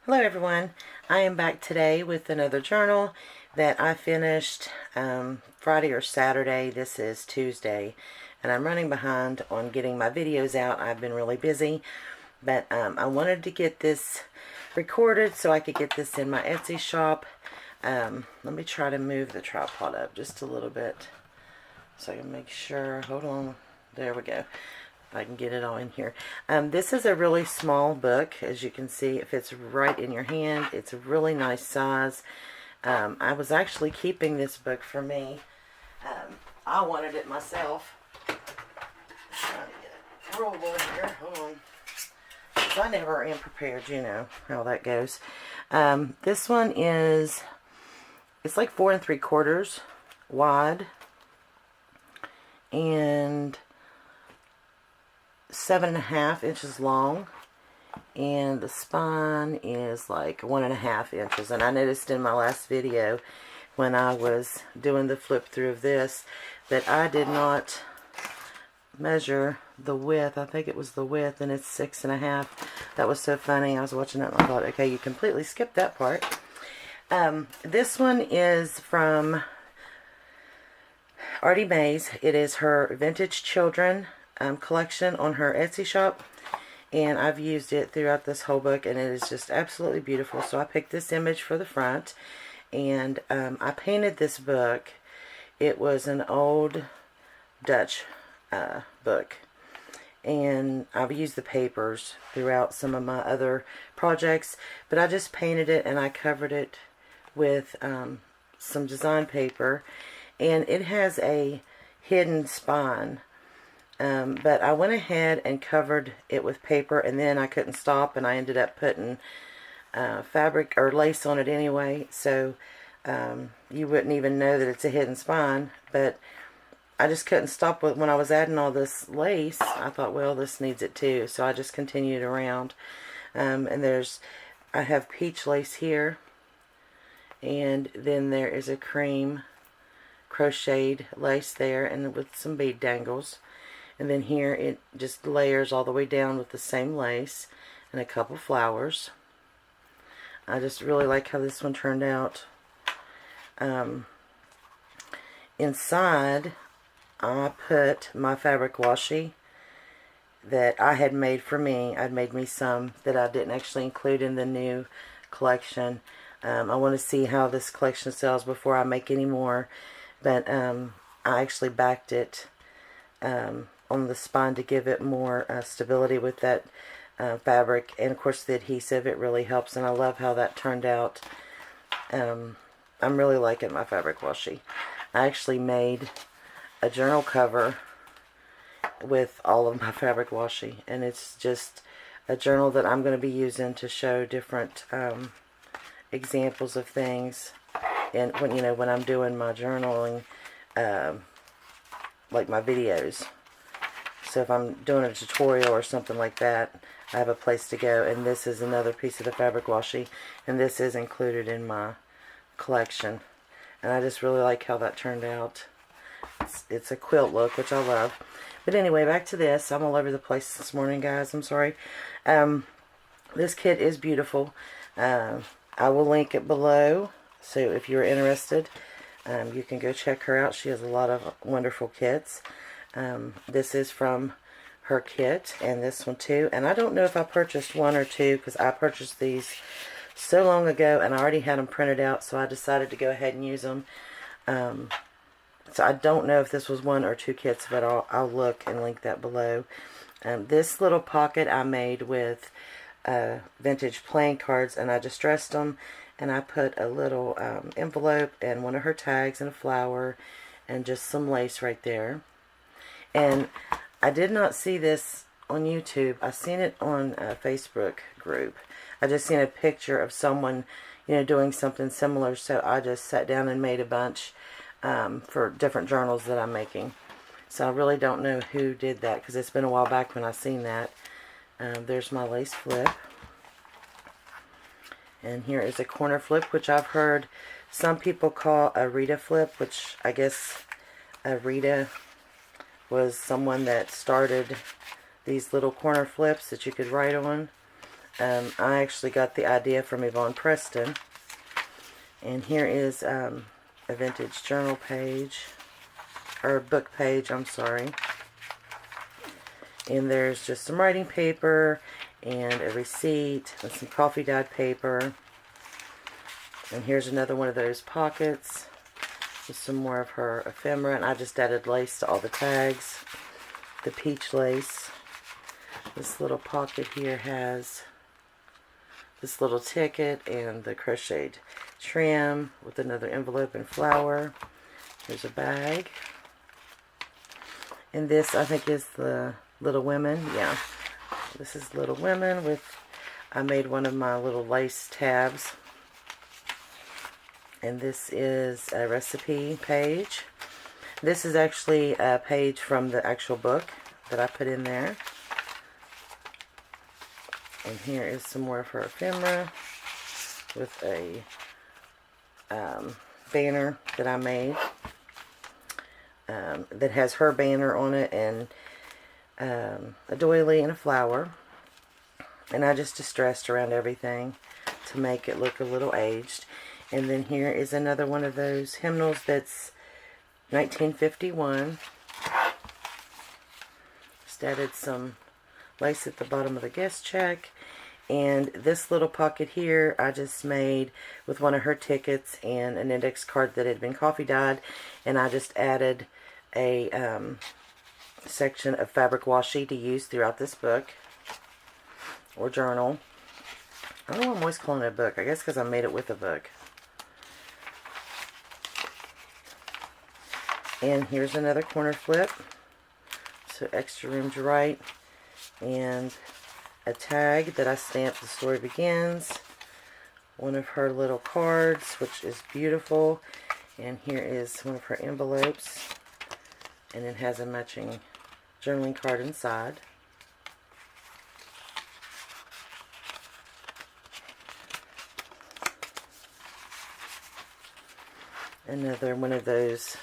Hello everyone, I am back today with another journal that I finished Friday or Saturday. This is Tuesday and I'm running behind on getting my videos out. I've been really busy, but I wanted to get this recorded so I could get this in my Etsy shop. Let me try to move the tripod up just a little bit so I can make sure. Hold on, there we go. I can get it all in here. This is a really small book. As you can see, it fits right in your hand. It's a really nice size. I was actually keeping this book for me. I wanted it myself. Trying to get it rolled here. Hold on. 'Cause I never am prepared, you know how that goes. This one is, it's like 4 3/4 wide. And 7.5 inches long, and the spine is like 1.5 inches. And I noticed in my last video when I was doing the flip through of this that I did not measure the width. I think it was the width, and it's 6.5. That was so funny. I was watching that and I thought, okay, you completely skipped that part. This one is from Artie Mays. It is her Vintage Children collection on her Etsy shop, and I've used it throughout this whole book, and it is just absolutely beautiful. So I picked this image for the front, and I painted this book. It was an old Dutch book, and I've used the papers throughout some of my other projects, but I just painted it and I covered it with some design paper, and it has a hidden spine. But I went ahead and covered it with paper, and then I couldn't stop, and I ended up putting fabric or lace on it anyway, so you wouldn't even know that it's a hidden spine. But I just couldn't stop with, when I was adding all this lace, I thought, well, this needs it too, so I just continued around. And I have peach lace here, and then there is a cream crocheted lace there, and with some bead dangles. And then here it just layers all the way down with the same lace and a couple flowers. I just really like how this one turned out. Inside, I put my fabric washi that I had made for me. I'd made me some that I didn't actually include in the new collection. I want to see how this collection sells before I make any more. But I actually backed it on the spine to give it more stability with that fabric, and of course the adhesive, it really helps, and I love how that turned out. I'm really liking my fabric washi. I actually made a journal cover with all of my fabric washi, and it's just a journal that I'm going to be using to show different examples of things, and when I'm doing my journaling, like my videos. So if I'm doing a tutorial or something like that, I have a place to go. And this is another piece of the fabric washi, and this is included in my collection. And I just really like how that turned out. It's a quilt look, which I love. But anyway, back to this. I'm all over the place this morning, guys. I'm sorry. This kit is beautiful. I will link it below, so if you're interested, you can go check her out. She has a lot of wonderful kits. This is from her kit, and this one too. And I don't know if I purchased one or two, because I purchased these so long ago and I already had them printed out, so I decided to go ahead and use them. So I don't know if this was one or two kits, but I'll look and link that below. This little pocket I made with vintage playing cards, and I distressed them, and I put a little envelope and one of her tags and a flower and just some lace right there. And I did not see this on YouTube. I seen it on a Facebook group. I just seen a picture of someone, doing something similar. So I just sat down and made a bunch for different journals that I'm making. So I really don't know who did that, because it's been a while back when I seen that. There's my lace flip. And here is a corner flip, which I've heard some people call a Rita flip, which I guess a Rita was someone that started these little corner flips that you could write on. I actually got the idea from Yvonne Preston. And here is a vintage journal page, or book page, I'm sorry. And there's just some writing paper and a receipt and some coffee dyed paper. And here's another one of those pockets with some more of her ephemera. And I just added lace to all the tags, the peach lace. This little pocket here has this little ticket and the crocheted trim with another envelope and flower. Here's a bag. And this, I think, is the Little Women. Yeah, this is Little Women with, I made one of my little lace tabs. And this is a recipe page. This is actually a page from the actual book that I put in there. And here is some more of her ephemera with a banner that I made that has her banner on it and a doily and a flower. And I just distressed around everything to make it look a little aged. And then here is another one of those hymnals that's 1951. Just added some lace at the bottom of the guest check. And this little pocket here I just made with one of her tickets and an index card that had been coffee dyed. And I just added a section of fabric washi to use throughout this book or journal. I don't know why I'm always calling it a book. I guess because I made it with a book. And here's another corner flip. So extra room to write. And a tag that I stamped, The Story Begins. One of her little cards, which is beautiful. And here is one of her envelopes. And it has a matching journaling card inside. Another one of those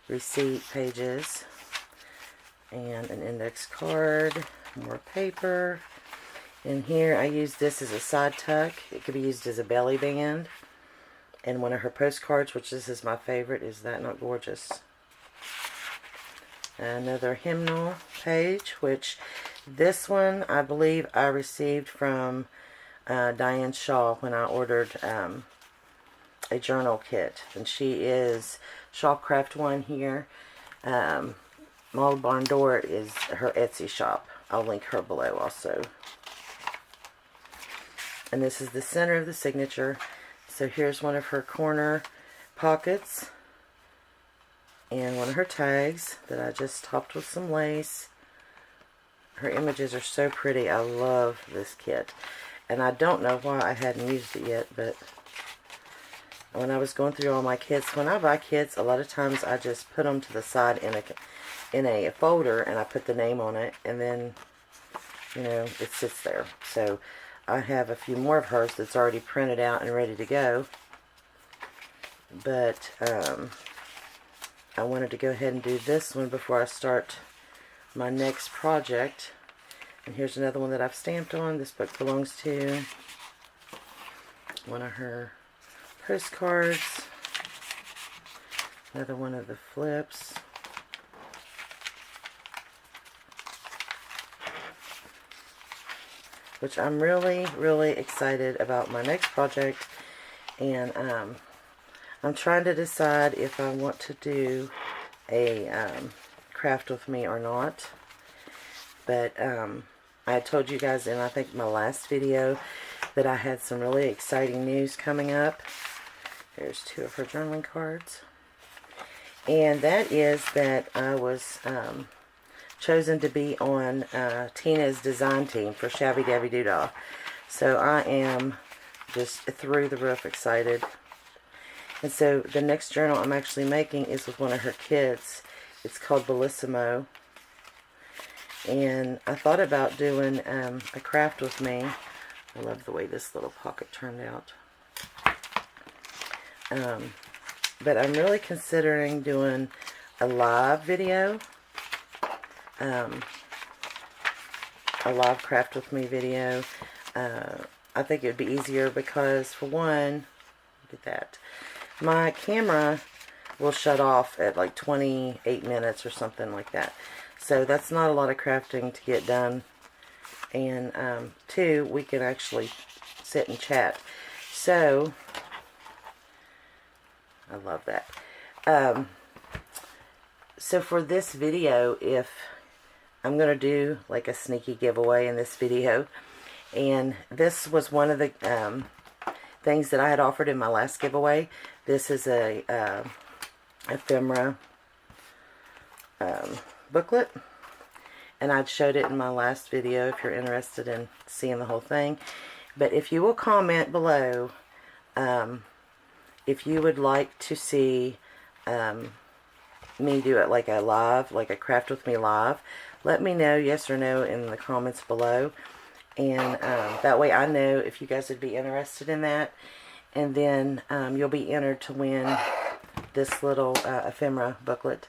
receipt pages. And an index card. More paper. And here I use this as a side tuck. It could be used as a belly band. And one of her postcards, which this is my favorite. Is that not gorgeous? Another hymnal page, which this one I believe I received from Diane Shaw when I ordered a journal kit. And she is Shawcraft One here. Maud Barn Door is her Etsy shop. I'll link her below also. And this is the center of the signature. So here's one of her corner pockets. And one of her tags that I just topped with some lace. Her images are so pretty. I love this kit. And I don't know why I hadn't used it yet, but when I was going through all my kits, when I buy kits, a lot of times I just put them to the side in a folder and I put the name on it, and then, you know, it sits there. So I have a few more of hers that's already printed out and ready to go. But I wanted to go ahead and do this one before I start my next project. And here's another one that I've stamped on. This book belongs to one of her postcards. Another one of the flips. Which I'm really, really excited about my next project. And I'm trying to decide if I want to do a craft with me or not. But I told you guys in, I think, my last video that I had some really exciting news coming up. There's two of her journaling cards. And that is that I was chosen to be on Tina's design team for Shabby Dabby Doodah. So I am just through the roof excited. And so the next journal I'm actually making is with one of her kids. It's called Bellissimo. And I thought about doing a craft with me. I love the way this little pocket turned out. But I'm really considering doing a live video. A live craft with me video. I think it would be easier because, for one, look at that, my camera will shut off at like 28 minutes or something like that. So that's not a lot of crafting to get done. And two, we can actually sit and chat. So, I love that. So for this video, if I'm going to do like a sneaky giveaway in this video. And this was one of the things that I had offered in my last giveaway. This is a ephemera booklet. And I showed it in my last video if you're interested in seeing the whole thing. But if you will comment below if you would like to see me do it like a live, like a craft with me live, let me know yes or no in the comments below. And that way I know if you guys would be interested in that. And then you'll be entered to win this little ephemera booklet.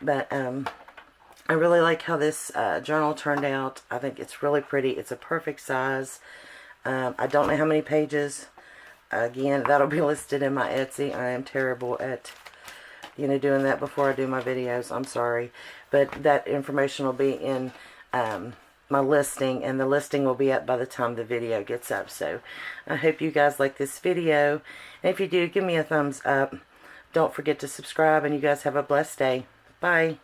But I really like how this journal turned out. I think it's really pretty. It's a perfect size. I don't know how many pages. Again, that'll be listed in my Etsy. I am terrible at, doing that before I do my videos. I'm sorry. But that information will be in my listing, and the listing will be up by the time the video gets up. So I hope you guys like this video. And if you do, give me a thumbs up. Don't forget to subscribe, and you guys have a blessed day. Bye.